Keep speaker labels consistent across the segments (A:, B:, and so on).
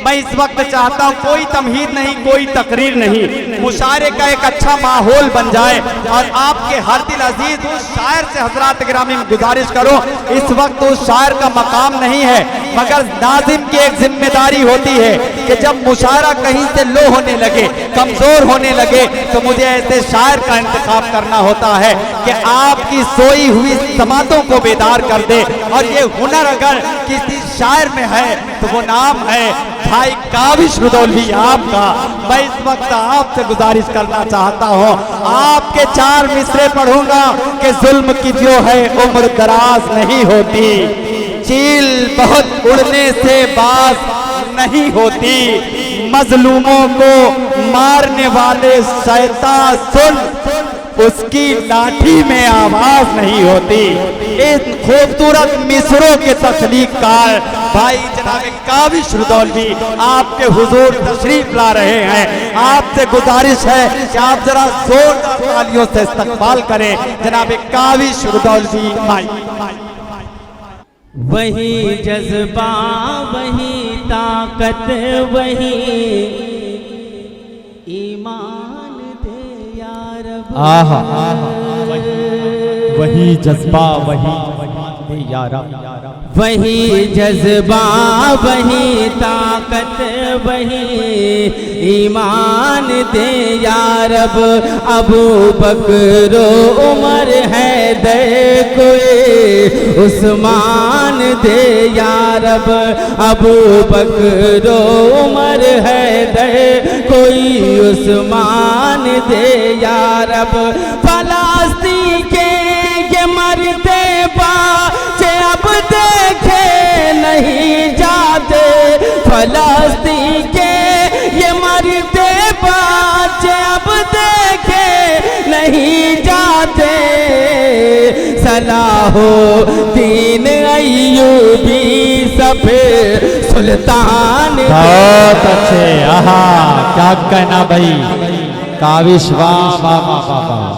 A: मैं इस वक्त चाहता हूँ कोई तमहीद नहीं, कोई तकरीर नहीं, मुशायरे का एक अच्छा माहौल बन जाए और आपके हर दिल अजीज उस शायर से हजरात गिरामी में गुजारिश करो, इस वक्त उस शायर का मकाम नहीं है, मगर नाजिम की एक जिम्मेदारी होती है कि जब मुशायरा कहीं से लो होने लगे, कमजोर होने लगे, तो मुझे ऐसे शायर का इंतखाब करना होता है कि आपकी सोई हुई समातों को बेदार कर दे। और ये हुनर अगर किसी शायर में है तो वो नाम है भाई काविश रुदौली आपका। मैं इस वक्त आपसे गुजारिश करना चाहता हूँ, आपके 4 मिसरे पढ़ूंगा कि जुल्म की जो है उम्र दराज नहीं होती, चील बहुत उड़ने से बाज नहीं होती, मजलूमों को मारने वाले शैतान सुन, उसकी लाठी में आवाज नहीं होती। इन खूबसूरत मिसरों के तख्लीककार भाई जनाब काविश रुदौली आपके हुजूर तशरीफ ला रहे हैं। आपसे गुजारिश है कि आप जरा जोरदार तालियों से इस्तकबाल करें जनाब काविश रुदौली भाई।
B: वही जज्बा, वही ताकत, वही ईमान दे या रब।
A: आहा वही जज्बा, वही या रब,
B: वही जज्बा, वही ताकत, वही ईमान दे या रब। अबू बकर उमर हैदर कोई उस्मान दे या रब। अबू बकर उमर हैदर कोई उस्मान दे या रब। फलस्तीन के ये मरते बच्चे अब देखे नहीं जाते, फलस्तीन के ये मरते बच्चे अब देखे नहीं जाते। सलाहुद्दीन अय्यूबी सफेद सुल्तान।
A: बहुत अच्छे, आहा क्या कहना भाई काविश, वाह वाह वाह वाह।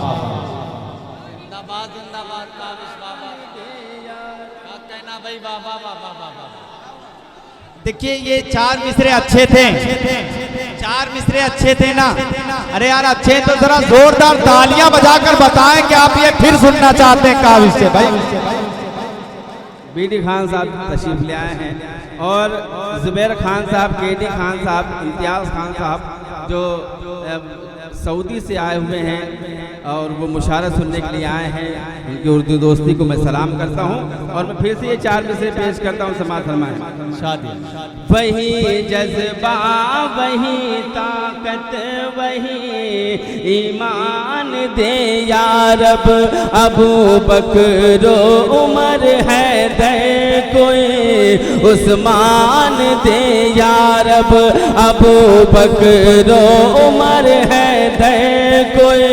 A: देखिए ये 4 मिसरे अच्छे थे, 4 मिसरे अच्छे थे ना। अरे यार अच्छे तो जरा जोरदार तालियां बजाकर बताएं कि आप ये फिर सुनना चाहते हैं काविश से भाई।
B: बीडी खान साहब तशरीफ ले आए हैं और जुबैर खान साहब, केडी खान साहब, इम्तियाज़ खान साहब जो सऊदी से आए हुए हैं और वो मुशायरा सुनने के लिए आए हैं, उनकी उर्दू दोस्ती को मैं सलाम करता हूँ और मैं फिर से ये 4 मिसरे पेश करता हूँ। समाअत फरमाएं। शादी। वही जज्बा, वही ताकत, वही ईमान दे या रब। अबू बकर उमर हैदर कोई उस्मान दे या रब। अबू बकर उमर हैदर कोई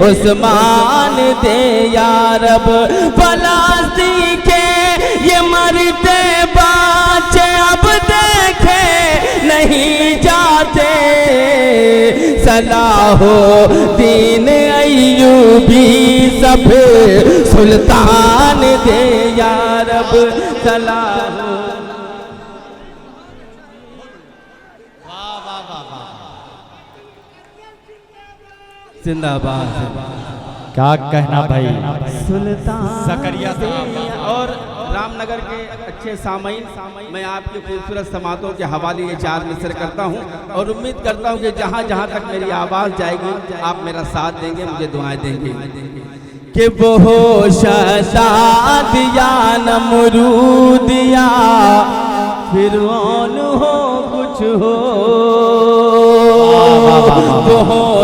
B: उस्मान दे या रब। फलस्तीन के ये मरते बच्चे अब देखे नहीं जाते। सलाहुद्दीन अय्यूबी सफेद सुल्तान दे या रब। जिंदाबाद।
A: क्या कहना भाई
B: सुल्तान
A: ज़करिया साहब
B: और रामनगर के अच्छे सामईन, मैं आपकी खूबसूरत समातों के हवाले ये 4 मिसरे करता हूँ और उम्मीद करता हूँ कि जहाँ जहाँ तक मेरी आवाज़ जाएगी आप मेरा साथ देंगे, मुझे दुआएं देंगे। कि वो शहज़ादिया नमरूदिया फिरौन हो कुछ हो, वो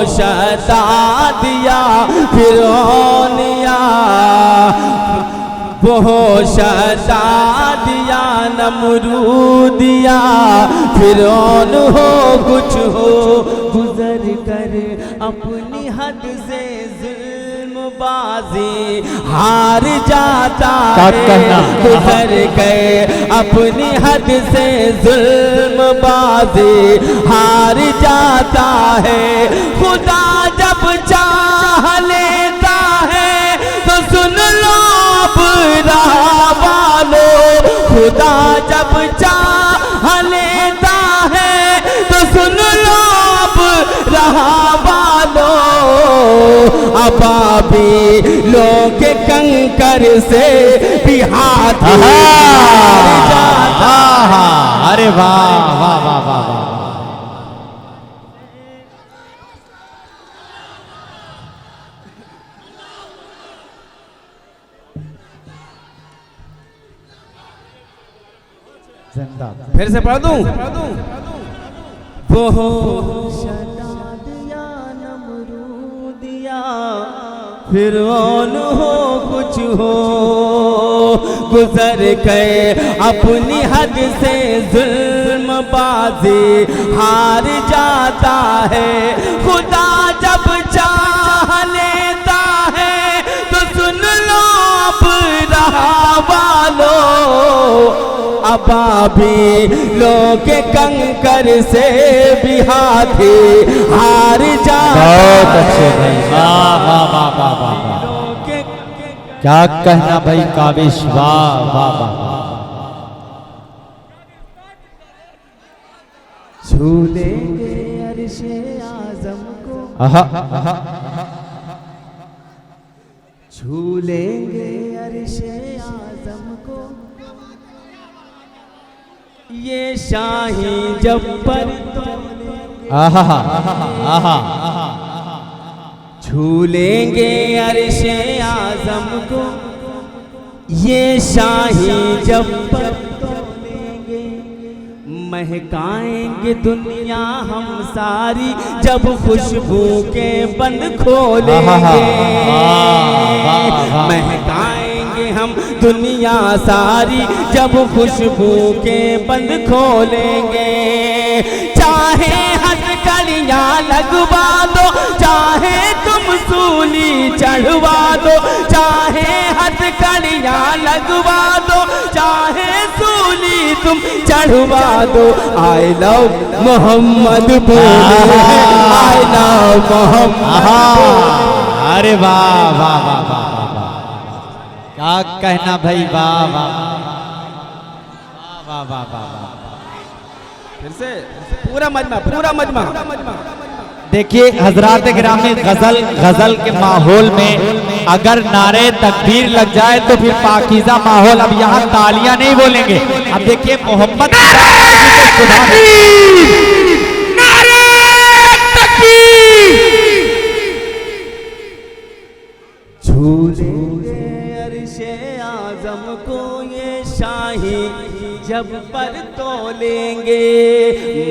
B: शहज़ादिया फिरौनिया, वो शहज़ादिया नमरूदिया फिरौन हो कुछ हो। गुजर कर अपनी हद से बाजी हार जाता है। गुजर गए अपनी हद से जुल्म बाजी हार जाता है। खुदा जब चाह लेता है तो सुन लो वालो, खुदा जब चाह लेता अबाबिलों के कंकर से भी हाथ जाता।
A: अरे वाह वाह वाह वाह वाह।
B: फिर से पढ़ दूं। वो हो शदाद या नमरूद या फिरौन हो कुछ हो, गुजर गए अपनी हद से जुल्म बाजी हार जाता है। खुदा जब चाह लेता है तो सुन लो अब रहा वालो, अबाबिलों के कंकर से भी हाथी हार जाता।
A: बहुत अच्छे भाई, वाह वाह वाह वाह वाह वाह। क्या कहना भाई काबिश, वाह वाह वाह।
B: छू लेंगे अर्शे आज़म को, छू लेंगे अर्शे आज़म को, ये शाही जब पर छू लेंगे अर्शे आज़म को, ये शाही जब पर तोलेंगे। महकाएंगे दुनिया हम सारी जब खुशबू के बंद खोलेंगे। महकाएंगे हम दुनिया सारी जब खुशबू के बंद खोलेंगे। चाहे हथकड़ियाँ लगवा दो, चाहे तुम सूली चढ़वा दो, चाहे हथकड़ियाँ लगवा दो, चाहे सूली तुम चढ़वा दो। आई लव मोहम्मद बोले, आई लव मोहम्मद।
A: अरे वाह वाह वाह वाह वाह। क्या कहना भाई, वाह वाह वाह वाह वाह वाह।
B: फिर से पूरा मजमा, पूरा मजमा।
A: देखिए हजरात गिरामी, गजल के माहौल में अगर नारे तकबीर लग जाए तो फिर पाकीज़ा माहौल। अब यहाँ तालियां नहीं बोलेंगे। अब देखिए मोहम्मद
B: छू लेंगे अर्शे आज़म को, ये शाही जब पर तोलेंगे।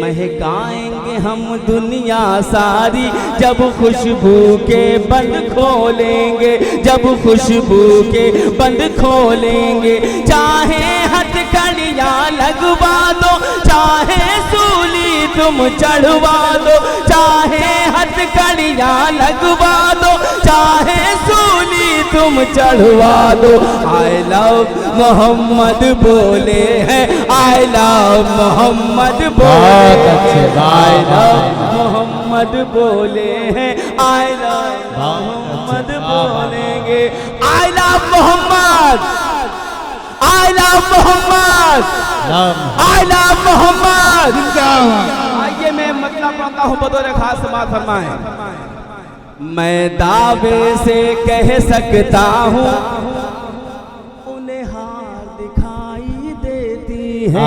B: महकाएंगे हम दुनिया सारी जब खुशबू के बंद खोलेंगे, जब खुशबू के बंद खोलेंगे। चाहे हथकड़ियाँ लगवा दो, चाहे सूली तुम चढ़वा दो, चाहे हथकड़ियाँ लगवा दो, चाहे सूली तुम चढ़वा दो। आई लव मोहम्मद बोले हैं, आई लव मोहम्मद बोले। आई लव मोहम्मद बोले हैं, आई लव मोहम्मद बोलेंगे। I love Mohammad, I love Mohammad, I love Mohammad. आइए मैं मतलब पढ़ता हूँ, बतौर खास समाज फरमाएं। मैं दावे से कह सकता हूँ उन्हें हार दिखाई देती है।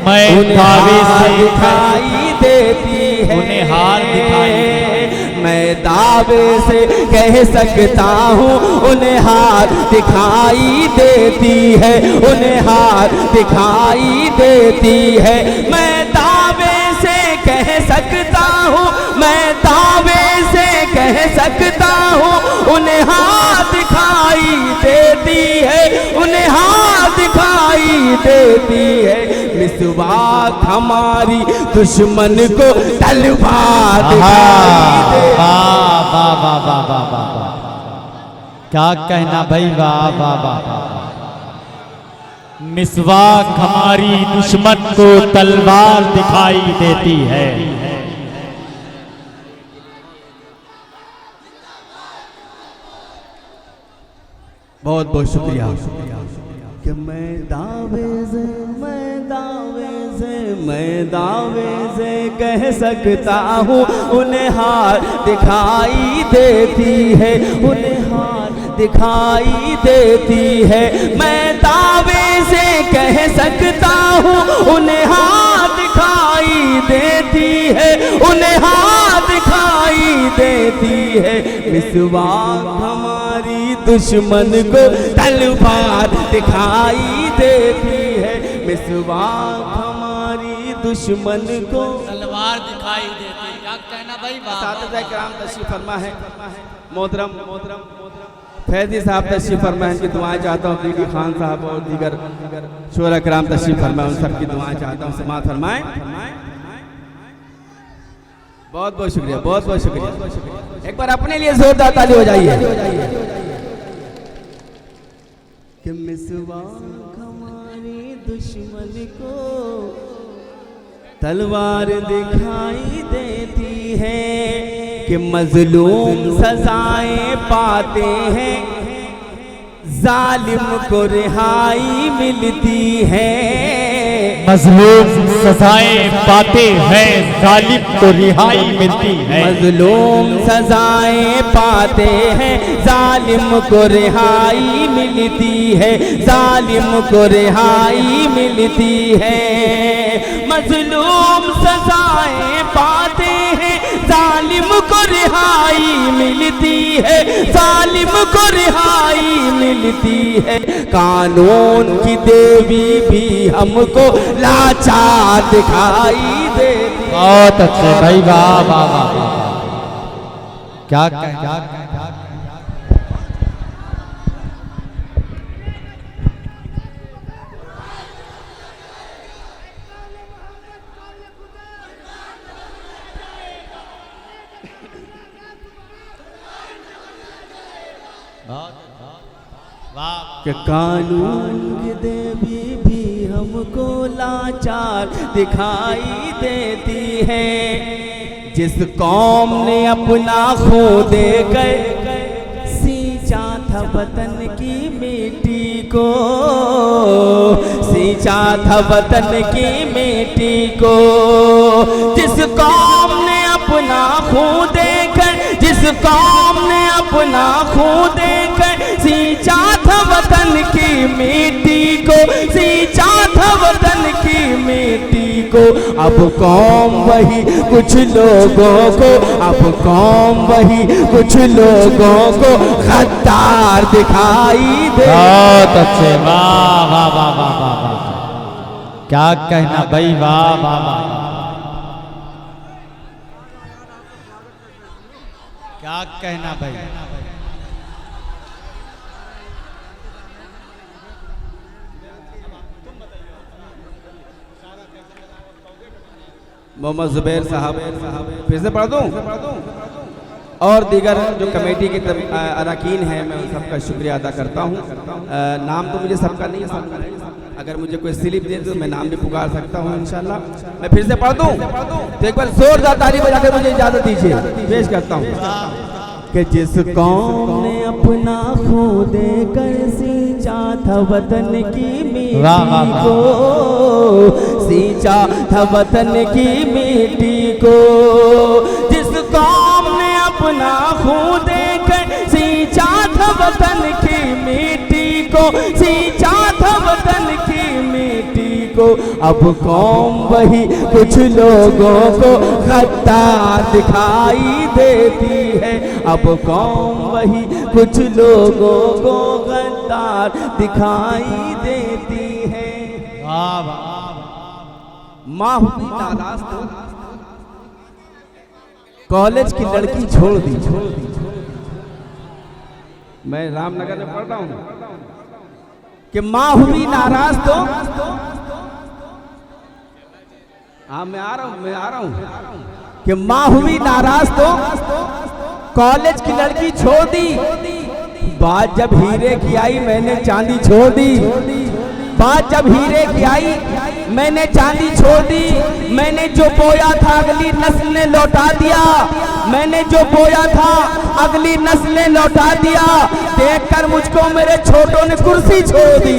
A: मैं दावे से
B: दिखाई देती है,
A: उन्हें हार दिखाई।
B: मैं दावे से कह सकता हूँ उन्हें हार दिखाई देती है, उन्हें हार दिखाई देती है। मैं दावे से कह सकता हूँ, मैं दावे से कह सकता हूँ उन्हें हार दिखाई देती है, उन्हें हार दिखाई देती है। मिसवाक हमारी दुश्मन को तलवार दिखाई दे।
A: वाह वाह वाह वाह वाह वाह। क्या कहना भाई, वाह वाह वाह वाह। मिसवाक हमारी दुश्मन को तलवार दिखाई देती है।
B: बहुत बहुत शुक्रिया कि मैं दावे से मैं दावे से कह सकता हूँ उन्हें हार दिखाई देती है, उन्हें हार दिखाई देती है। मैं दावे से कह सकता हूँ उन्हें हार दिखाई देती है, उन्हें हार दिखाई देती है। मिसवाक हमारी दुश्मन को तलवार दिखाई देती है, मिसवाक हमारी दुश्मन को
C: तलवार दिखाई देती है। क्या कहना भाई?
B: साथ कराम तशरीफ फरमा है। मोहतरम फैजी साहब तशरीफ फरमा है, इनकी दुआएं चाहता हूँ। बीडी खान साहब और दीगर शोरा कराम तशरीफ फरमा, उन सबकी दुआएं चाहता हूँ। समाअत फरमाएं। बहुत बहुत शुक्रिया, बहुत बहुत शुक्रिया। एक बार अपने लिए जोरदार ताली हो जाइए। कि मिसवाक हमारी दुश्मन को तलवार दिखाई देती है, कि मजलूम सजाएं पाते हैं, जालिम को रिहाई मिलती है।
A: मजलूम सजाएं पाते हैं, जालिम को रिहाई मिलती है।
B: मजलूम सजाएं पाते हैं, जालिम को रिहाई मिलती है, जालिम को रिहाई मिलती है। मजलूम सजाएं पाते हैं, जालिम को रिहाई मिलती है, जालिम को रिहाई मिलती है। कानून की देवी भी हमको लाचार दिखाई देती।
A: बहुत अच्छे भाई, वाह वाह वाह। क्या कह
B: कि कानून की देवी भी हमको लाचार दिखाई देती है। जिस कौम ने अपना खून देकर सींचा था वतन की मिट्टी को, सींचा था वतन की मिट्टी को। जिस कौम ने अपना खून देकर, जिस कौम ने अपना खून देकर सींचा था वतन की मिट्टी को, सींचा था वतन की मिट्टी को। अब कौम वही कुछ लोगों को, अब कौम वही कुछ लोगों को गद्दार दिखाई दे।
A: बहुत अच्छे, वाह वाह वाह वाह वाह वाह। क्या कहना भाई, वाह वाह वाह। क्या कहना भाई।
B: मोहम्मद जुबैर साहब, फिर से पढ़ दूं? और दीगर जो कमेटी के अरकान हैं, मैं उन सबका शुक्रिया अदा करता हूं। नाम तो मुझे सबका नहीं है, अगर मुझे कोई स्लिप दे तो मैं नाम भी पुकार सकता हूं इंशाल्लाह। मैं फिर से पढ़ दूं तो एक बार जोरदार ताली बजाकर मुझे इजाजत दीजिए। पेश करता हूं कि जिस कौम ने अपना खून देकर सींचा था वतन की मिट्टी को, सींचा था वतन की मिट्टी को। जिस कौम ने अपना खून देकर सींचा था वतन की मिट्टी को, सींचा था वतन की मिट्टी को। अब कौम वही कुछ लोगों को गद्दार दिखाई देती है, अब कौम वही कुछ लोगों को गद्दार दिखाई देती है।
A: वाह वाह।
B: माँ हुई नाराज तो कॉलेज की लड़की छोड़ दी। मैं रामनगर में पढ़ रहा हूँ कि माँ हुई नाराज तो, हाँ मैं आ रहा हूँ कि माँ हुई नाराज तो कॉलेज की लड़की छोड़ दी। बात जब हीरे की आई मैंने चांदी छोड़ दी, बात जब हीरे की आई मैंने चांदी छोड़ दी। मैंने जो बोया था अगली नस्ल ने लौटा दिया, मैंने जो बोया था अगली नस्ल ने लौटा दिया। देखकर मुझको मेरे छोटों ने कुर्सी छोड़ दी,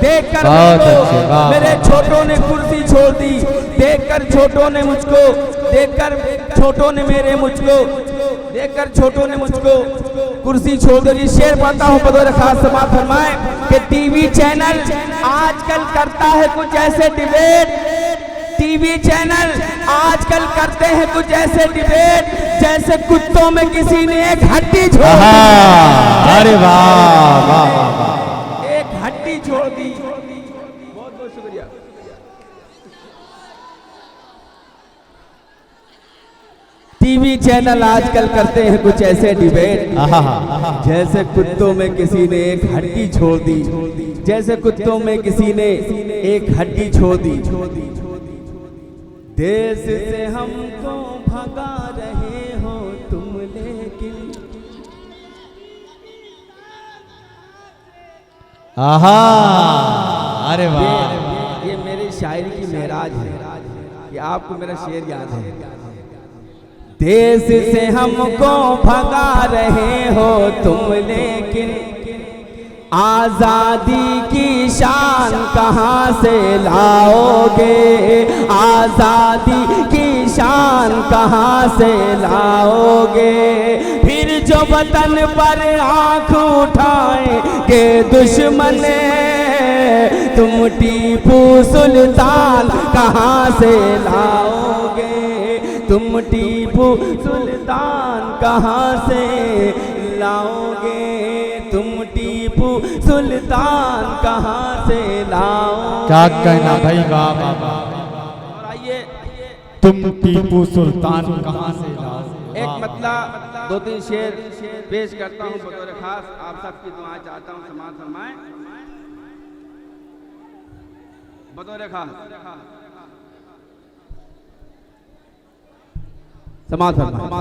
B: देखकर मेरे छोटों ने कुर्सी छोड़ दी। देखकर छोटों ने मुझको, देखकर छोटों ने मेरे मुझको, देखकर छोटों ने मुझको कुर्सी छोड़ दो। जी शेर पढ़ता हूँ, बतौर खास समाप्त फरमाए कि टीवी चैनल आजकल करता है कुछ ऐसे डिबेट, टीवी चैनल आजकल करते हैं कुछ ऐसे डिबेट जैसे कुत्तों में किसी ने एक हड्डी छोड़ दी।
A: अरे वाह वाह वाह,
B: एक हड्डी छोड़ दी। बहुत बहुत शुक्रिया। टीवी चैनल आजकल करते हैं कुछ ऐसे डिबेट जैसे कुत्तों में किसी ने एक हड्डी छोड़ दी, जैसे कुत्तों में किसी ने एक हड्डी छोड़ दी। देश से हमको भगा रहे हो तुम, लेकिन
A: अरे वाह,
B: ये मेरी शायरी की मेराज है, ये आपको मेरा शेर याद है। देश से हमको भगा रहे हो तुम, लेकिन आजादी की शान कहाँ से लाओगे, आजादी की शान कहाँ से लाओगे। फिर जो वतन पर आँख उठाएंगे दुश्मन, तुम टीपू सुल्तान कहाँ से लाओगे, तुम टीपू सुल्तान कहाँ से लाओगे, तुम टीपू सुल्तान कहाँ से लाओगे।
A: क्या कहना भाई, वाह वाह वाह।
B: और आइए
A: तुम टीपू सुल्तान कहाँ से लाओ।
B: एक मतलब दो तीन शेर पेश करता हूँ बतौर खास, आप सबकी दुआ चाहता हूँ समाज फरमाएं बतौर खास, समाज फरमाएं।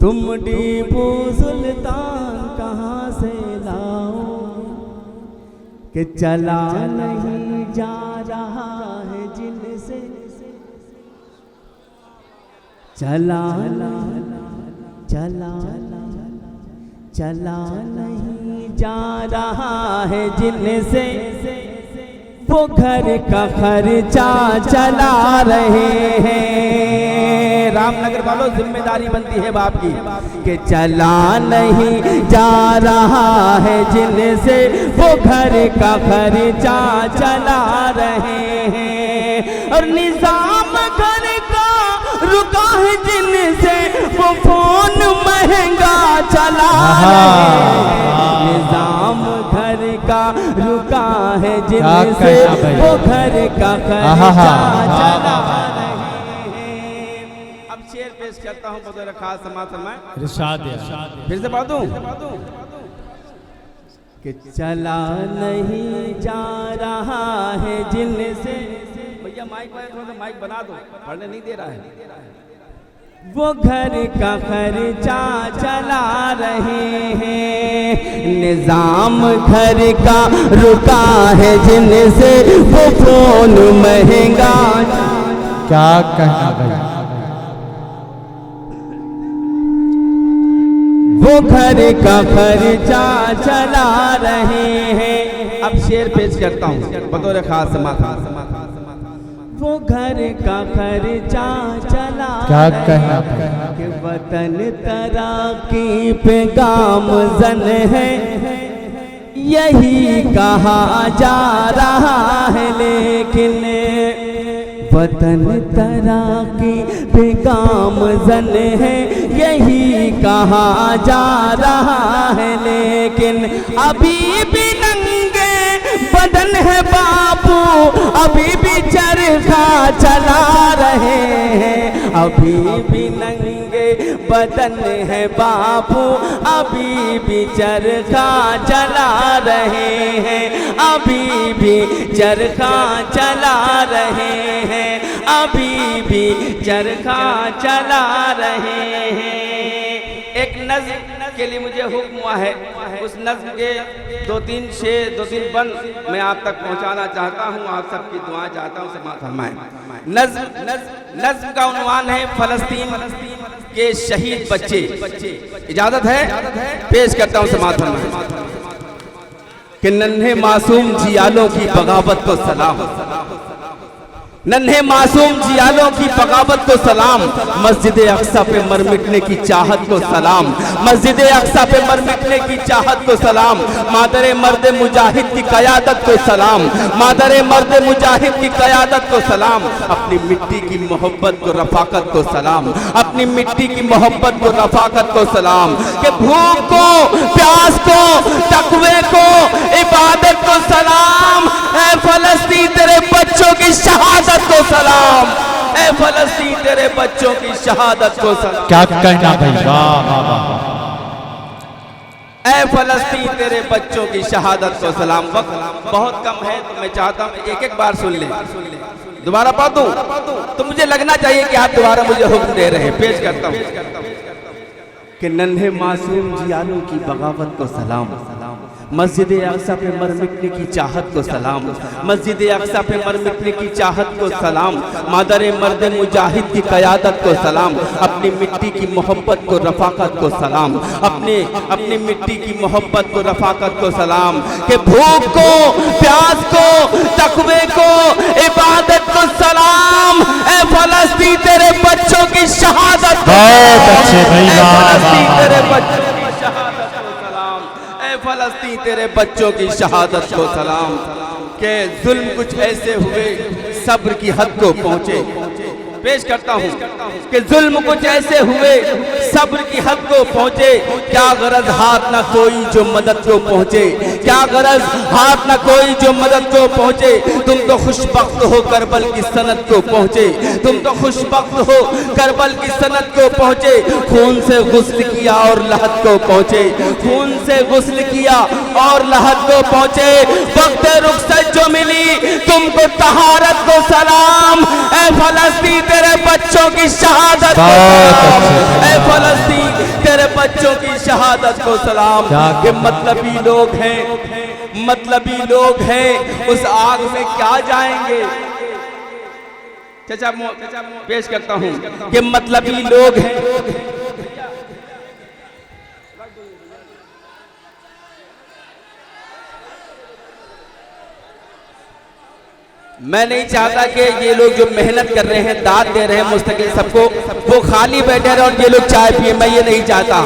B: तुम टीपू सुल्तान कहाँ से लाओ कि चला नहीं जा रहा है जिनसे, चला चला चला नहीं जा रहा है जिनसे, वो घर का खर्चा चला रहे हैं। रामनगर वालों जिम्मेदारी बनती है बाप की कि चला नहीं जा रहा है जिनसे, वो घर का खर्चा चला रहे हैं। और निजाम घर का रुका है जिनसे, वो फोन महंगा चला रहे हैं। निजाम घर का रुका है जिनसे, वो घर का खर्चा चला रहे हैं। अब शेर पेश करता हूँ बतौर खास समाज फरमाएं।
A: इरशाद
B: फिर से पढ़ दूं कि चला नहीं जा रहा है जिनसे, भैया माइक माइक बना दो, पढ़ने नहीं दे रहा है। वो घर का खर्चा चला रहे हैं, निजाम घर का रुका है जिनसे, वो फोन महंगा।
A: क्या कहना भाई,
B: वो घर का खर्चा चला रहे हैं। अब शेर पेश करता हूँ बतौर खास समाज। वो घर का खर्चा चला,
A: क्या कहना
B: कि वतन तरक्की पे गामज़न है, यही कहा जा रहा है, लेकिन वतन तरक्की पे गामज़न है, यही कहा जा रहा है, लेकिन अभी भी नंगे बदन है बापू, अभी भी चरखा चला रहे हैं। अभी भी नंगे बदन है बापू, अभी भी चरखा चला रहे हैं, अभी भी चरखा चला रहे हैं, अभी भी चरखा चला रहे हैं। एक नज़्म के लिए मुझे हुक्म हुआ है, उस नज़्म के दो तीन बंद मैं आप तक पहुंचाना चाहता हूं, आप सबकी दुआ चाहता हूं, समाअत फरमाएं। नज़्म का उन्वान है फलस्तीन के शहीद बच्चे। इजाजत है, पेश करता हूं, समाअत फरमाएं। कि नन्हे मासूम जियालों की बगावत को सलाम, नन्हे मासूम जियालों की बगावत को सलाम, मस्जिद अक्सा पे मर मिटने की चाहत को सलाम, मस्जिद अक्सा पे मर मिटने की चाहत को सलाम, मादरे मर्द मुजाहिद की क़यादत को सलाम, मादरे मर्द मुजाहिद की क़यादत को सलाम, अपनी मिट्टी की मोहब्बत को रफाकत को सलाम, अपनी मिट्टी की मोहब्बत को रफाकत को सलाम, कि भूख को प्यास को तकवे को इबादत को सलाम, ऐ फलस्तीन तेरे बच्चों की शहादत को सलाम, ऐ फलस्तीन तेरे बच्चों की शहादत को सलाम।
A: क्या कहना भाई, वाह वाह वाह।
B: ऐ फलस्तीन तेरे बच्चों की शहादत को सलाम। वक्त बहुत कम है तो मैं चाहता हूँ एक एक बार सुन ले, दोबारा पढ़ दूं तो मुझे लगना चाहिए कि आप दोबारा मुझे हुक्म दे रहे हैं। पेश करता हूँ कि नन्हे मासूम जियालों की बगावत को सलाम, मस्जिद अक्सा पे मर मिटने की चाहत को सलाम, मस्जिद अक्सा पे मर मिटने की चाहत को सलाम, मादरे मर्द मुजाहिद की क़यादत को सलाम, अपनी मिट्टी की मोहब्बत को रफाकत को सलाम, अपनी मिट्टी की मोहब्बत को रफाकत को सलाम, कि भूख को प्यास को तकवे को इबादत को सलाम, ऐ फलस्तीन तेरे बच्चों की शहादत को सलाम, तेरे बच्चों की शहादत को सलाम, ऐ फलस्तीन तेरे बच्चों की शहादत को सलाम, के जुल्म कुछ ऐसे हुए सब्र की हद को पहुंचे। पेश करता हूँ कि जुल्म कुछ ऐसे हुए सब्र की हद को पहुंचे, क्या गरज हाथ न कोई जो मदद को पहुंचे, क्या गरज हाथ न कोई जो मदद को पहुंचे, तुम तो खुशबख्त हो करबल की सनत को पहुंचे, तुम तो खुशबख्त हो करबल की सनत को पहुंचे, खून से गुस्ल किया और लहद को पहुंचे, खून से गुस्ल किया और लहद को पहुंचे, वक्त रुखसत जो मिली तुमको तहारत को सलाम, ऐ फलस्तीन तेरे बच्चों की शहादत को सलाम, ऐ फलस्तीन तेरे बच्चों की शहादत को सलाम। कि मतलबी लोग हैं, मतलबी लोग हैं, उस आग में क्या जाएंगे। चाचा पेश करता हूँ कि मतलबी लोग हैं, मैं नहीं चाहता कि ये लोग जो मेहनत कर रहे हैं, दाद दे रहे हैं मुस्तकिल सबको, वो खाली बैठे रहे और ये लोग चाय पिए, मैं ये नहीं चाहता।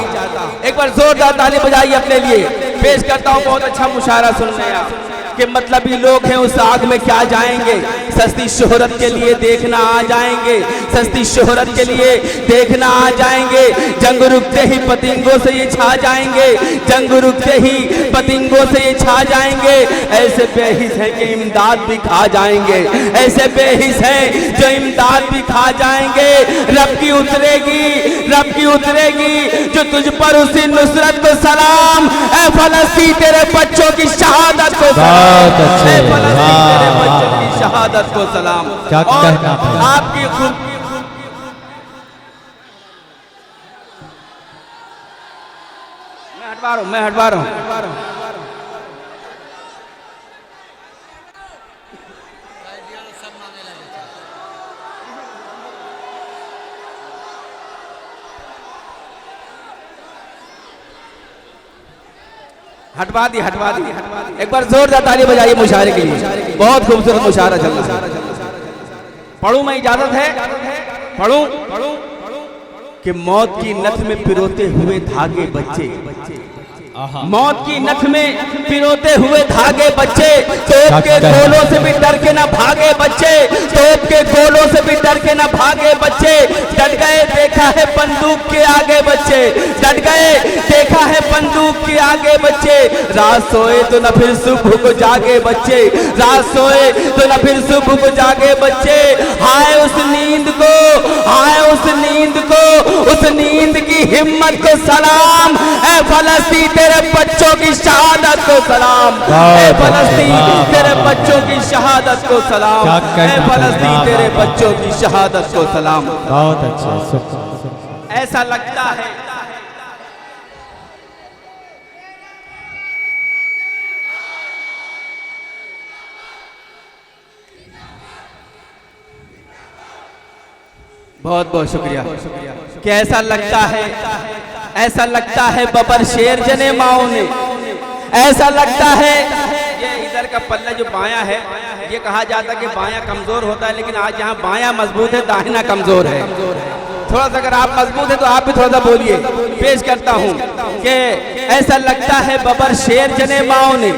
B: एक बार जोरदार ताली बजाइए अपने लिए। पेश करता हूँ, बहुत अच्छा मुशायरा सुन रहे हैं आप, कि मतलबी लोग हैं उस आग में क्या जाएंगे, सस्ती शोहरत के लिए देखना आ जाएंगे, सस्ती शोहरत के लिए देखना आ जाएंगे, जंग रुकते ही पतिंगों से ये छा जाएंगे, जंग रुकते ही पतिंगों से ये छा जाएंगे, ऐसे बेहिस हैं कि इमदाद भी खा जाएंगे, ऐसे बेहिस हैं जो इमदाद भी खा जाएंगे। रब की उतरेगी जो तुझ पर उसी नुसरत को सलाम, ऐ फलस्तीन तेरे बच्चों की शहादत को सलाम, ऐ फलस्तीन तेरे बच्चों की शहादत को सलाम। और आपकी खुद मैं हटवा रहा हूँ। हटवा दी। एक बार जोरदार ताली बजाइए मुशायरे के लिए, बहुत खूबसूरत मुशायरा चल रहा है। पढ़ूं मैं, इजाजत है पढ़ूं कि मौत की नथ में पिरोते हुए धागे बच्चे, मौत की नथ में पिरोते हुए धागे बच्चे, तोप के गोलों से भी डर के ना भागे बच्चे, तोप के गोलों से भी डर के ना भागे बच्चे, डट गए देखा है बंदूक के आगे बच्चे, डट गए देखा है बंदूक के आगे बच्चे, रात सोए तो न फिर सुबह को जागे बच्चे, रात सोए तो न फिर सुबह को जागे बच्चे, हाय उस नींद को, हाय उस नींद को, उस नींद की हिम्मत को सलाम, ऐ फलस्तीन तेरे बच्चों की शहादत को सलाम, ऐ फलस्तीन तेरे बच्चों की शहादत को सलाम, ऐ फलस्तीन तेरे बच्चों की शहादत को सलाम।
A: बहुत अच्छा।
B: ऐसा लगता है बहुत बहुत शुक्रिया। कि ऐसा लगता है बबर शेर जने माओ ने, ऐसा लगता है ये इधर का पल्ला जो बायां है, ये कहा जाता है कि बायां कमजोर होता है, लेकिन आज यहाँ बायां मजबूत है, दाहिना कमजोर है। थोड़ा सा अगर आप मजबूत है तो आप भी थोड़ा सा बोलिए। पेश करता हूँ कि ऐसा लगता है बबर शेर जने माओ ने,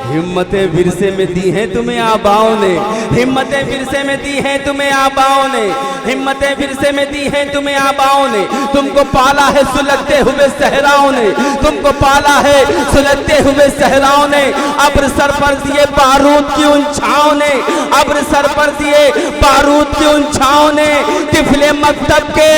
B: हिम्मतें विरसे में दी हैं तुम्हें आबाओं ने, हिम्मतें विरसे में दी हैं तुम्हें आबाओं ने, हिम्मतें विरसे में दी हैं तुम्हें आबाओं ने। तुमको पाला है सुलगते हुए सहराओं ने, तुमको पाला है सुलगते हुए सहराओं ने। अब्र सर पर दिए बारूद की उन छाओं ने, अब्र सर पर दिए बारूद की उन छाओं ने। तिफले मकतब के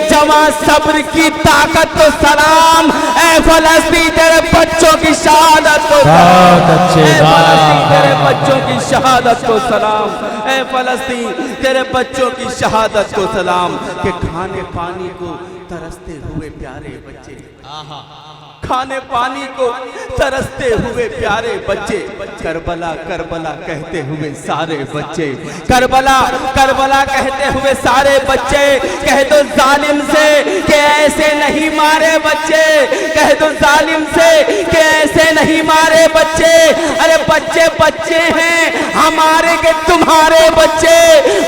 B: जवां सब्र की ताकत को सलाम, ऐ फलस्तीन तेरे बच्चों की शहादत को सलाम, ऐ फलस्तीन तेरे बच्चों की शहादत को सलाम, ऐ फलस्तीन तेरे बच्चों की शहादत को सलाम। कि खाने पानी को तरसते हुए प्यारे बच्चे, खाने पानी को तरसते हुए प्यारे बच्चे, करबला करबला कहते हुए सारे बच्चे, करबला करबला कहते हुए सारे बच्चे। कह दो जालिम से कि ऐसे नहीं मारे बच्चे, कह दो जालिम से कि ऐसे नहीं मारे बच्चे। अरे बच्चे बच्चे हैं हमारे के तुम्हारे बच्चे,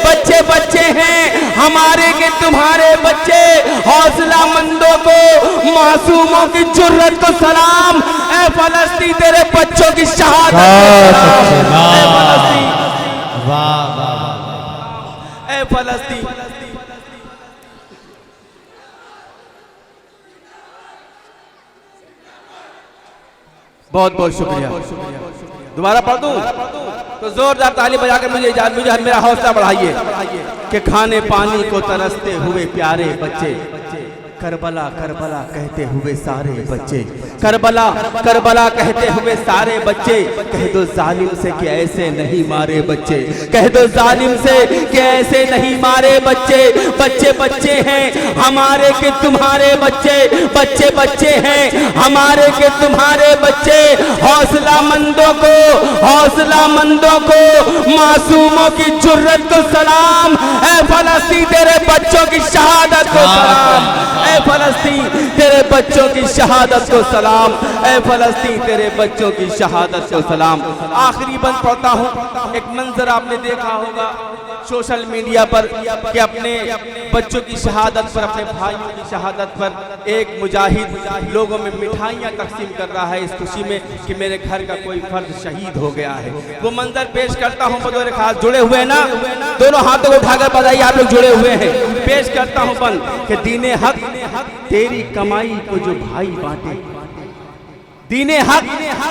B: बच्चे बच्चे हैं हमारे के तुम्हारे बच्चे। हौसला मंदों को मासूमों की जुर्रत को सलाम, ऐ फलस्तीन तेरे बच्चों की शहादत को सलाम, ऐ फलस्तीन, वाह वाह, ऐ फलस्तीन। बहुत बहुत शुक्रिया। दोबारा पढ़ दूं तो जोरदार ताली बजाकर मुझे मेरा हौसला बढ़ाइए। कि खाने पानी को तरसते हुए प्यारे बच्चे, करबला करबला कहते हुए सारे बच्चे, करबला करबला कहते हुए सारे बच्चे। कह दो जालिम से कि ऐसे नहीं मारे बच्चे, कह दो जालिम से कि ऐसे नहीं मारे बच्चे। बच्चे बच्चे हैं हमारे के तुम्हारे बच्चे, बच्चे बच्चे हैं हमारे के तुम्हारे बच्चे। हौसला मंदों को, हौसला मंदों को, मासूमों की जुर्रत को सलाम, ऐ फलस्तीन तेरे बच्चों की शहादत को सलाम, ऐ फलस्तीन तेरे बच्चों की शहादत को सलाम, ऐ फलस्तीन तेरे बच्चों की शहादत को सलाम। आखिरी बंद पढ़ता हूँ। एक मंजर आपने देखा होगा सोशल मीडिया पर कि अपने बच्चों की शहादत पर, अपने भाइयों की शहादत पर एक मुजाहिद लोगों में मिठाइयाँ तकसीम कर रहा है इस खुशी में कि मेरे घर का कोई फर्द शहीद हो गया है। वो मंजर पेश करता हूँ। बतौर खास जुड़े हुए ना, दोनों हाथों को उठाकर बताइए आप लोग जुड़े हुए हैं। पेश करता हूँ बंद कि दीने हक तेरी कमाई को जो भाई बांटे, दीने हक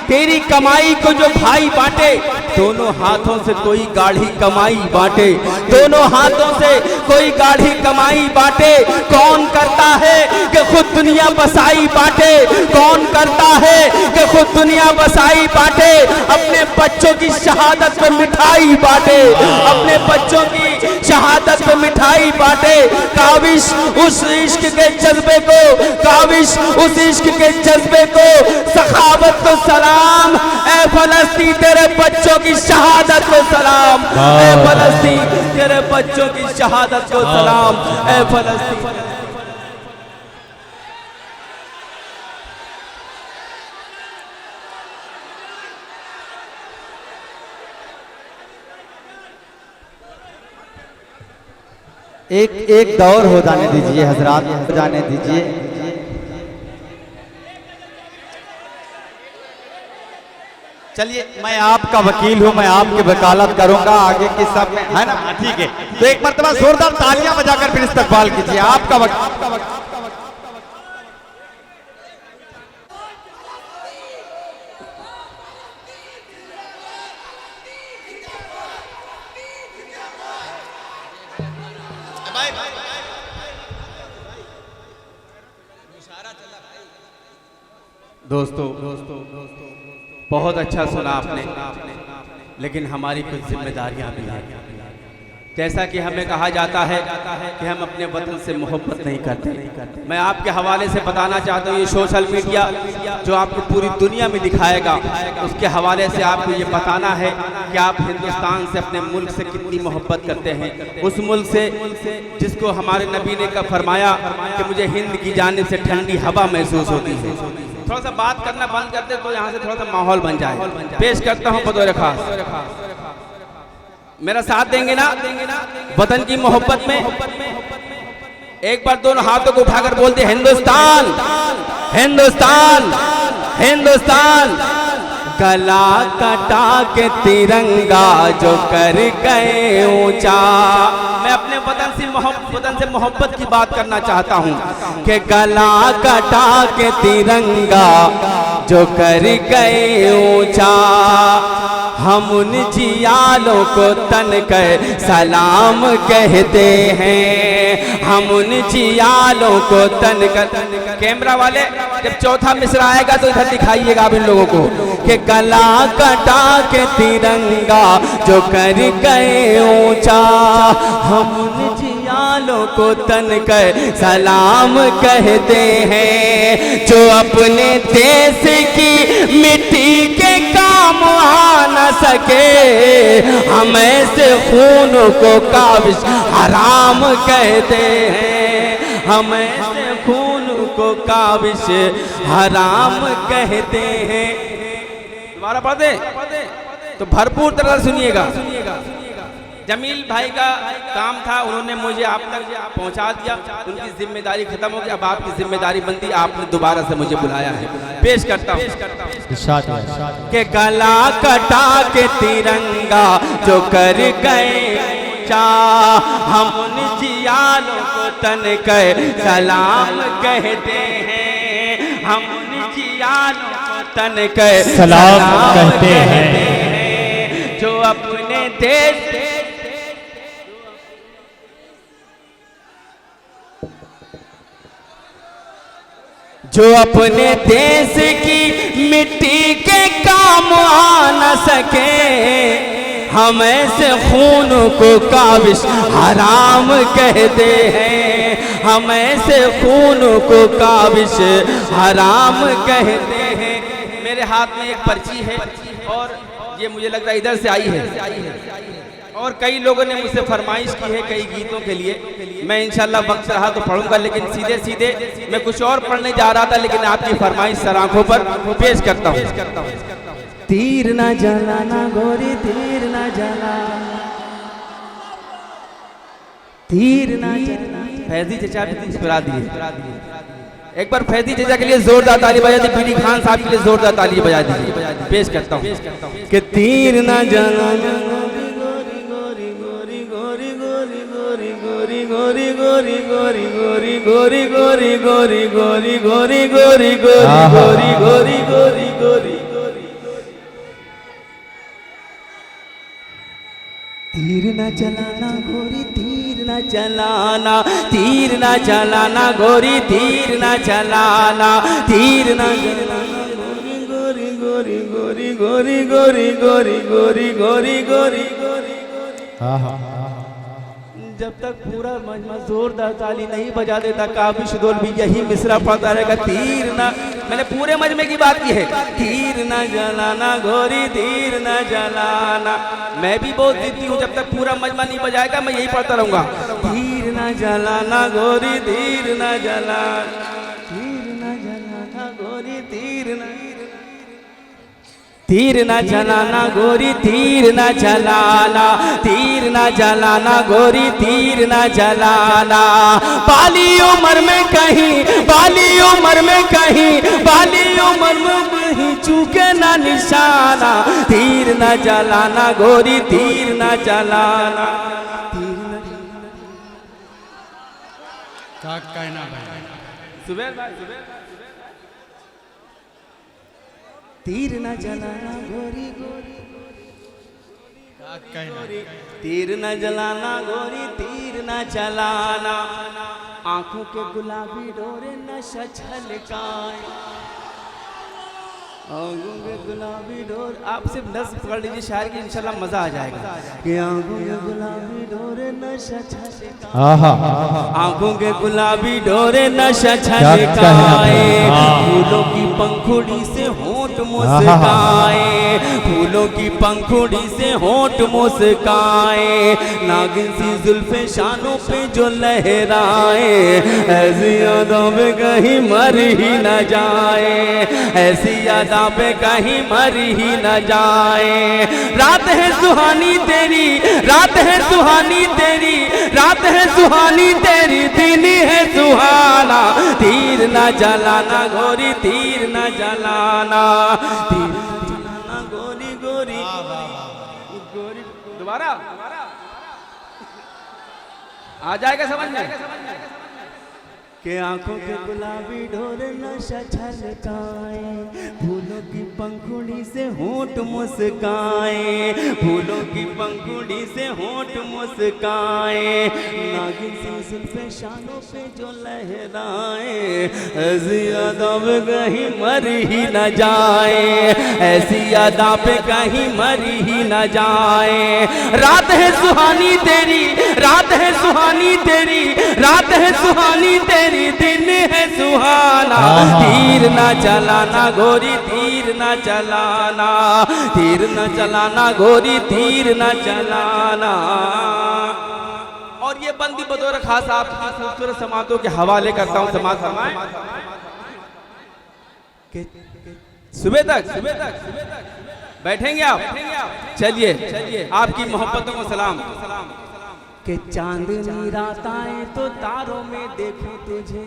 B: तेरी कमाई को जो भाई बांटे। दोनों हाथों से कोई गाढ़ी कमाई बांटे, दोनों हाथों से कोई गाढ़ी कमाई बांटे। कौन करता है कि खुद दुनिया बसाई बांटे, कौन करता है कि खुद दुनिया बसाई बांटे। अपने बच्चों की शहादत पे मिठाई बांटे, अपने बच्चों की शहादत पे मिठाई बांटे। काविश उस इश्क के जज्बे को, काविश उस इश्क के जज्बे को, सखावत को सलाम, ऐ फलस्तीन तेरे बच्चों की शहादत को सलाम, ऐ फलस्तीन तेरे बच्चों की शहादत को सलाम, ऐ फलस्तीन।
A: एक दौर हो जाने दीजिए हजरात, हो जाने दीजिए। चलिए मैं आपका वकील हूं, मैं आपकी वकालत करूंगा आगे की सब में, है ना? ठीक है, तो एक मरतबा जोरदार तालियां बजाकर फिर इस्तकबाल कीजिए आपका वकील।
B: दोस्तों बहुत अच्छा सुना आपने, लेकिन हमारी कुछ जिम्मेदारियां भी हैं। जैसा कि हमें कहा जाता है कि हम अपने वतन से मोहब्बत नहीं करते। मैं आपके हवाले से बताना चाहता हूँ, ये सोशल मीडिया जो आपको पूरी दुनिया में दिखाएगा, उसके हवाले से आपको ये बताना है कि आप हिंदुस्तान से, अपने मुल्क से कितनी मोहब्बत करते हैं। उस मुल्क से जिसको हमारे नबी ने का फरमाया कि मुझे हिंद की जानिब से ठंडी हवा महसूस होती है। थोड़ा सा बात करना बंद करते तो यहाँ से थोड़ा सा माहौल बन जाए। पेश करता हूँ बतौर खास। मेरा साथ देंगे ना वतन की मोहब्बत में? एक बार दोनों हाथों को उठाकर बोलते हिंदुस्तान हिंदुस्तान हिंदुस्तान। गला कटा के तिरंगा जो कर गए ऊंचा। मैं अपने वतन से मोहब्बत की बात करना चाहता हूँ कि गला कटा के तिरंगा जो कर गए ऊंचा। हम उन जियालों को तन कर सलाम कहते हैं। हम उन जियालों को तन कर। कैमरा वाले जब चौथा मिसरा आएगा तो इधर दिखाइएगा आप इन लोगों को कि गला कटा के तिरंगा जो कर गए ऊंचा। हम उन जियालों को तन कर सलाम कहते हैं जो अपने देश की मिट्टी के काम आ न सके। हम ऐसे खून को काबिज हराम कहते हैं। हम ऐसे खून को काबिज हराम कहते हैं। दोबारा पढ़े तो भरपूर तरह सुनिएगा। जमील भाई का काम था, उन्होंने मुझे आप तक पहुंचा दिया। उनकी जिम्मेदारी खत्म हो गई, अब आपकी जिम्मेदारी बनती। आपने दोबारा से मुझे बुलाया है। पेश करता हूँ कि गला कटा के तिरंगा जो कर गए चा। हम उन जियालों को तन कर सलाम कहते हैं। हम उन जियालों को तन कर
D: सलाम कहते हैं
B: जो अपने देश जो अपने देश की मिट्टी के काम आ न सके। हम ऐसे खून को काबिज हराम कहते हैं। हम ऐसे खून को काबिज हराम कहते हैं। मेरे हाथ में एक पर्ची है और ये मुझे लगता है इधर से आई है और कई लोगों ने मुझसे फरमाइश की है कई गीतों के लिए। मैं इंशाल्लाह वक्त रहा तो पढ़ूंगा, लेकिन सीधे सीधे मैं कुछ और पढ़ने जा रहा था, लेकिन आपकी फरमाइश सर आंखों पर पेश करता हूँ। तीर न जलाना गोरी तीर न जला, तीर न जलाना। फैजी चचा भी मुस्कुरा दिए। एक बार फैजी चचा के लिए जोरदार ताली बजा दी। बीडी खान साहब के लिए जोरदार ताली बजा दी। पेश करता हूँ कि तीर न जलाना गोरी गोरी गोरी गोरी गोरी गोरी गोरी गोरी गोरी गोरी गोरी गोरी गोरी गोरी गोरी। तीर न चलाना गोरी तीर न चलाना, तीर न चलाना गोरी तीर न चलाना, तीर न चलाना गोरी गोरी गोरी गोरी गोरी गोरी गोरी गोरी गोरी गोरी। जब तक पूरा मजमा जोरदार ताली नहीं बजा देता काफी शुदोल भी यही मिसरा पड़ता रहेगा। तीर ना, मैंने पूरे मजमे की बात की है। तीर न जलाना गोरी तीर न जलाना। मैं भी बहुत जिद्दी हूँ, जब तक पूरा मजमा नहीं बजाएगा मैं यही पढ़ता रहूंगा। तीर न जलाना गोरी तीर न जलाना, तीर न जलाना गोरी तीर न, तीर न जलाना गोरी तीर न जलाना, तीर न जलाना गोरी तीर न जलाना। बाली उम्र में कहीं, बाली उम्र में कहीं, बाली उम्र में कहीं चूके ना निशाना। तीर न जलाना गोरी तीर न जलाना।
C: क्या कहना भाई?
B: सुबेर भाई, तीर न जलाना गोरी गोरी,
C: क्या कहना?
B: तीर न जलाना गोरी तीर न जलाना। आंखों के गुलाबी डोरे नशा छलकाए, आंखों के गुलाबी डोर। आप सिर्फ नस पकड़ लीजिए शायर की, इंशाल्लाह मजा आ जाएगा। कि आंखों के गुलाबी डोरे नशा छलकाए, आंखों के गुलाबी डोरे नशा छलकाए, फूलों की पंखुड़ी से होंठ मुस्काए। फूलों की पंखुड़ी से होंठ मुस्काए, नागिन सी जुल्फे शानों पे जो लहराए, ऐसी यादों पे कहीं मर ही न जाए, ऐसी यादों पे कहीं मर ही न जाए। रात है सुहानी तेरी, रात है सुहानी तेरी, रात है सुहानी तेरी, दिन है सुहाना, तीर न जलाना गोरी, तीर न जलाना, तीर न जलाना गोरी गोरी गोरी। दोबारा आ जाएगा समझ में के आंखों के गुलाबी ढोर नशा छलकाए, फूलों की पंखुड़ी से होंठ मुस्काए, फूलों की पंखुड़ी से होंठ मुस्काए, नागिन सी जुल्फे शानों पे जो लहराए, ऐसी यादों पे कहीं मर ही न जाए, ऐसी यादों पे कहीं मर ही न जाए। रात है सुहानी तेरी, रात है सुहानी तेरी, रात है सुहानी तेरी, दिन है सुहाना, तीर न चलाना गोरी, तीर न चलाना, तीर न चलाना गोरी, तीर न चलाना। और ये बंदी बतौर खास आपकी खूबसूरत समातों के हवाले करता हूँ। समात फरमाएं सुबह तक बैठेंगे आप, चलिए आपकी मोहब्बतों को सलाम। कि चांदनी रात आए तो तारों में देखूं तुझे,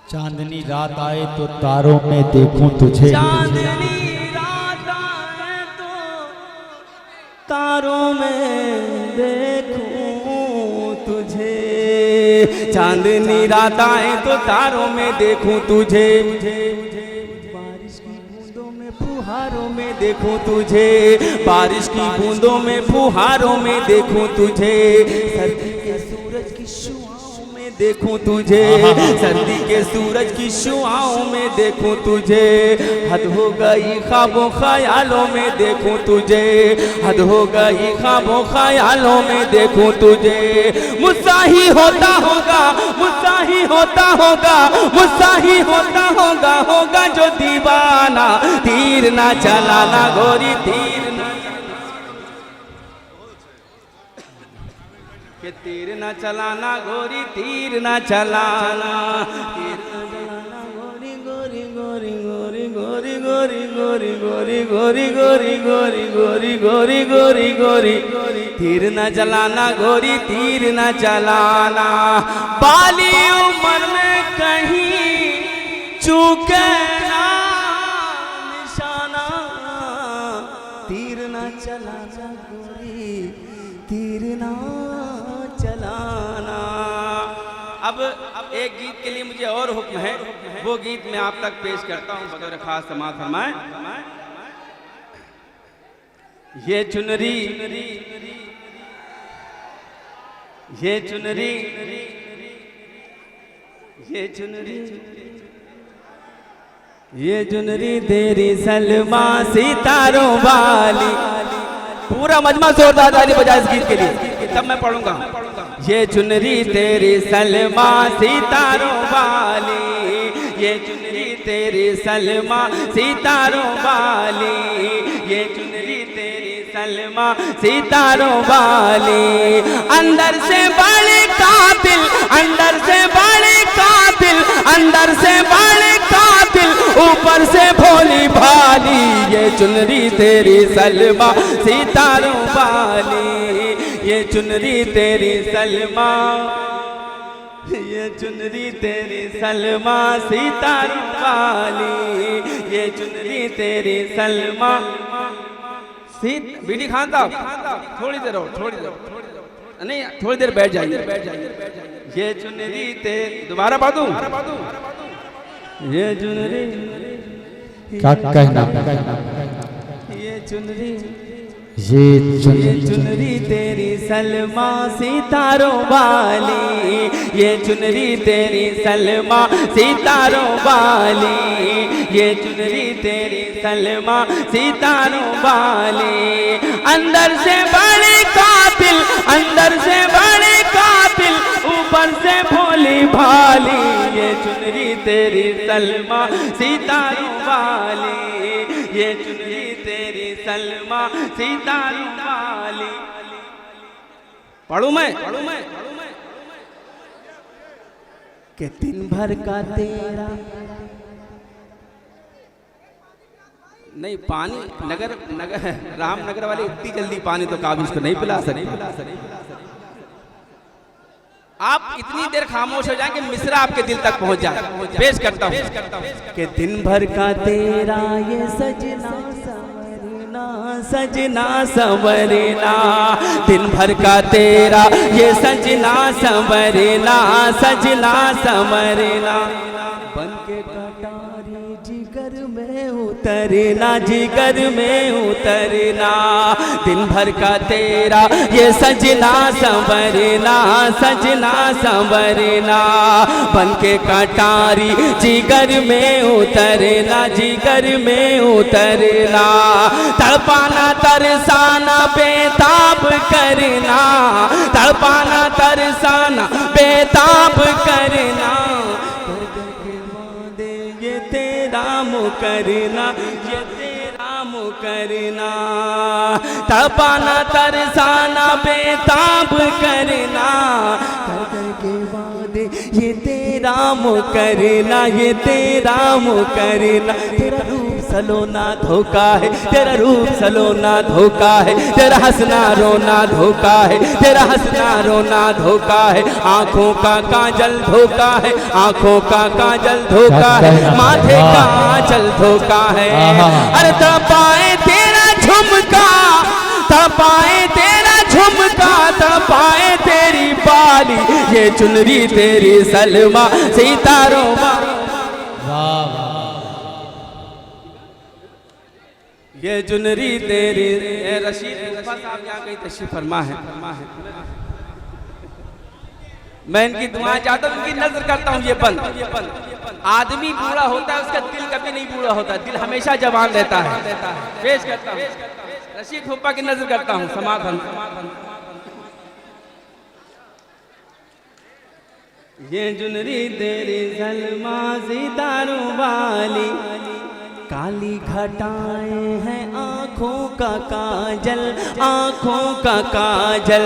D: चांदनी रात आए तो तारों में देखूं तुझे,
B: चांदनी रात आए तो तारों में देखूं तुझे, चांदनी रात आए तो तारों में देखूं तुझे, बारिश की बूंदों में फुहारों में देखूं तुझे, बारिश की बूंदों में फुहारों में देखूं तुझे, सर्दी के सूरज की शुआओं में देखूं तुझे, सर्दी के सूरज की शुआओं में देखूं तुझे, हद हो गई ख्वाबों ख्यालों में देखूं तुझे, हद हो गई ख्वाबों ख्यालों में देखूं तुझे। मुझसा ही होता होगा, मुझसा ही होता होगा, मुझसा ही होता होगा, होगा जो दीवाना, तीर ना चलाना गोरी, तीर ना के तीर ना चलाना गोरी, तीर ना चलाना, तीर ना चलाना गोरी गोरी गोरी गोरी गोरी गोरी गोरी गोरी गोरी गोरी गोरी गोरी गोरी गोरी गोरी, तीर ना चलाना गोरी, तीर ना चलाना। बाली उम्र में कहीं चूके ना निशाना, तीर ना चलाना गोरी, तीर ना चलाना। अब एक गीत के लिए मुझे और हुक्म है, वो गीत मैं आप तक पेश करता हूँ बतौर खास। समात फरमाएं। ये चुनरी, ये चुनरी, ये चुनरी, ये चुनरी तेरी सलमा सितारों वाली। पूरा मजमा जोरदार ताली बजाए इस गीत के लिए, तब मैं पढ़ूंगा। ये चुनरी तेरी सलमा सितारों वाली, ये चुनरी तेरी सलमा सितारों वाली, ये चुनरी तेरी सलमा सितारों वाली। अंदर से बड़े कातिल, अंदर से बड़े कातिल, अंदर से बड़े कातिल, ऊपर से भोली भाली। ये चुनरी तेरी सलमा सितारों वाली, ये चुनरी तेरी सलमा, ये चुनरी तेरी सलमा सितारों वाली, ये चुनरी तेरी सलमा। बीडी खान साहब थोड़ी देर और, थोड़ी देर नहीं, थोड़ी देर बैठ जाइए, बैठ जाइए। ये चुनरी तेरी, दोबारा पढ़ दूं? ये चुनरी,
D: क्या कहना,
B: ये चुनरी,
D: ये
B: चुनरी तेरी सलमा सितारों वाली, ये चुनरी तेरी सलमा सितारों वाली, ये चुनरी तेरी सलमा सितारों वाली। अंदर से बड़े कातिल, अंदर से बड़े कातिल, ऊपर से भोली भाली। ये चुनरी तेरी सलमा सितारों वाली, ये चुनरी तेरी सलमा सितारों वाली। पढ़ूं मैं कि दिन भर का तेरा नहीं पानी नगर रामनगर वाले इतनी जल्दी पानी तो काबिज को नहीं पिला सकते। आप इतनी देर खामोश हो जाए कि मिसरा आपके दिल तक पहुंच जाए। पेश करता हूं कि दिन भर का तेरा ये सजना सजना संवरना, दिन भर का तेरा ये सजना संवरना, सजना संवरना। बन के कटारी जिगर में उतरना, जिगर में उतरना, दिन भर का तेरा ये सजना संवरना, सजना संवरना। बन के कटारी जिगर में उतरना, जिगर में उतरना। तड़पाना तरसाना बेताब करना, तड़पाना तरसाना बेताब करना। ये तेरा मुकरना, ये तेरा मुकरना। तड़पाना तरसाना बेताब करना, कर के वादे ये तेरा मुकरना, ये तेरा मुकरना। तेरा रूप सलोना धोखा है, तेरा रूप सलोना धोखा है, तेरा हंसना रोना धोखा है, तेरा हंसना रोना धोखा है। आंखों का काजल धोखा है, आंखों का काजल धोखा है, माथे का आंचल धोखा है। अरे तड़पाए तेरा झुमका, तड़पाए तेरा झुमका, तड़पाए तेरी बाली, ये चुनरी तेरी सलमा सितारों वाली। ये चुनरी तेरी। रशीद साहब यहाँ कहीं तशरीफ फरमा है। मैं इनकी दुआएं चाहता हूँ, इनकी नजर करता हूँ। ये बंद आदमी बूढ़ा होता है, उसका दिल कभी नहीं बूढ़ा होता, दिल हमेशा जवान रहता है। पेश करता हूँ रशीद फुप्पा की नजर करता हूँ। समाधान ये चुनरी तेरी सलमा सितारों वाली, काली घटाएं हैं आँखों का काजल, आँखों का काजल।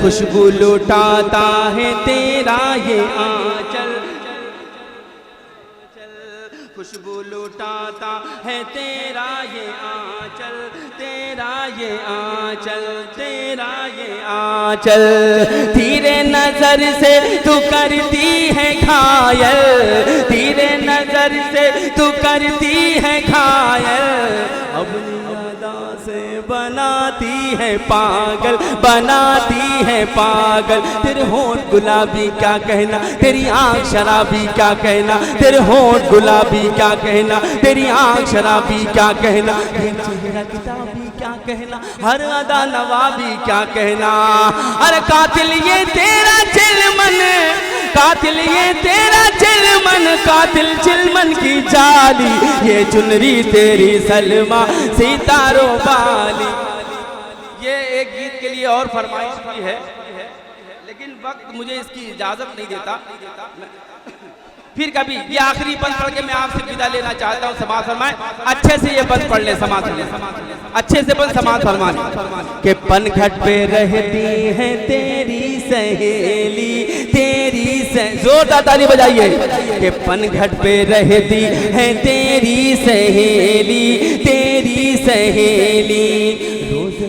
B: खुशबू लुटाता है तेरा ये आंचल, खुशबू लुटाता है तेरा ये आंचल, तेरा ये आंचल, तेरा ये आंचल। तेरे नजर से तू करती है घायल, तेरे नजर से तू करती है घायल। अपनी अदा से बनाती है पागल, बनाती है पागल। तेरे होंठ गुलाबी क्या कहना, तेरी आँख शराबी क्या कहना, तेरे होंठ गुलाबी क्या कहना, तेरी आँख शराबी क्या कहना। ये चेहरा किताबी क्या कहना, हर अदा नवाबी क्या कहना। अरे कातिल ये तेरा चिलमन, कातिल ये तेरा चिलमन, कातिल चिलमन की जाली, ये चुनरी तेरी सलमा सितारों वाली। ये एक गीत के लिए और फरमाइश भी है, लेकिन वक्त मुझे इसकी इजाजत नहीं देता। फिर कभी ये आखिरी बंद पढ़ के मैं आपसे विदा लेना चाहता हूँ। समाज फरमाए अच्छे से, ये बंद पढ़ ले समाज अच्छे से बंद समाज फरमाए के पनघट पे रहती है तेरी सहेली, तेरी जोरदार ताली बजाइए के पनघट पे रहती है तेरी सहेली, तेरी सहेली। रोज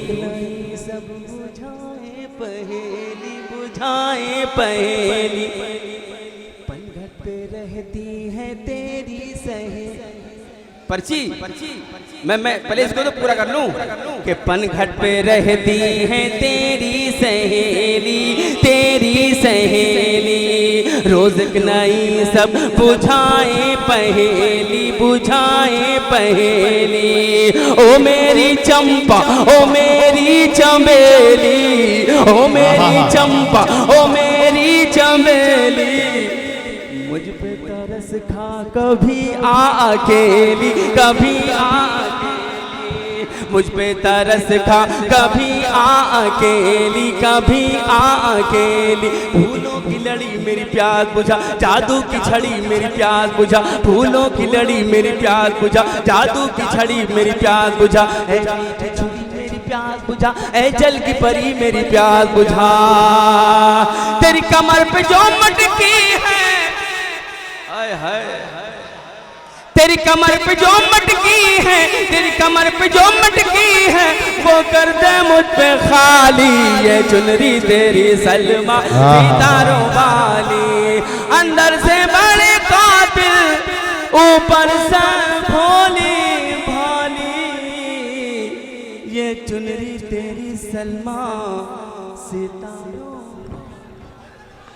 B: सब बुझाए पहेली, बुझाए पहेली। रहती है तेरी सहेली। पर्ची मैं पहले इसको तो पूरा कर लूं कि पनघट पे रहती है तेरी सहेली, तेरी सहेली। रोज नई सब बुझाए पहेली, बुझाए पहेली। ओ मेरी चंपा, ओ मेरी चमेली, ओ मेरी चंपा, ओ मेरी चमेली। मुझ पे तरस खा कभी आ अकेली, कभी आ अकेली। मुझ पे तरस खा कभी अकेली, कभी अकेली। फूलों की लड़ी मेरी प्यास बुझा, जादू की छड़ी मेरी प्यास बुझा। फूलों की लड़ी मेरी प्यास बुझा, जादू की छड़ी मेरी प्यास बुझा। ऐ मीठी छुरी मेरी प्यास बुझा, ऐ जल की परी मेरी प्यास बुझा। तेरी कमर पे जो मटकी है, हाय हाय, तेरी कमर पे जो मटकी है, तेरी कमर पे जो मटकी है, वो कर दे मुझ पे खाली। ये चुनरी तेरी सलमा सितारों वाली, अंदर से बड़े कातिल, ऊपर से भोली भाली। ये चुनरी तेरी सलमा सितारों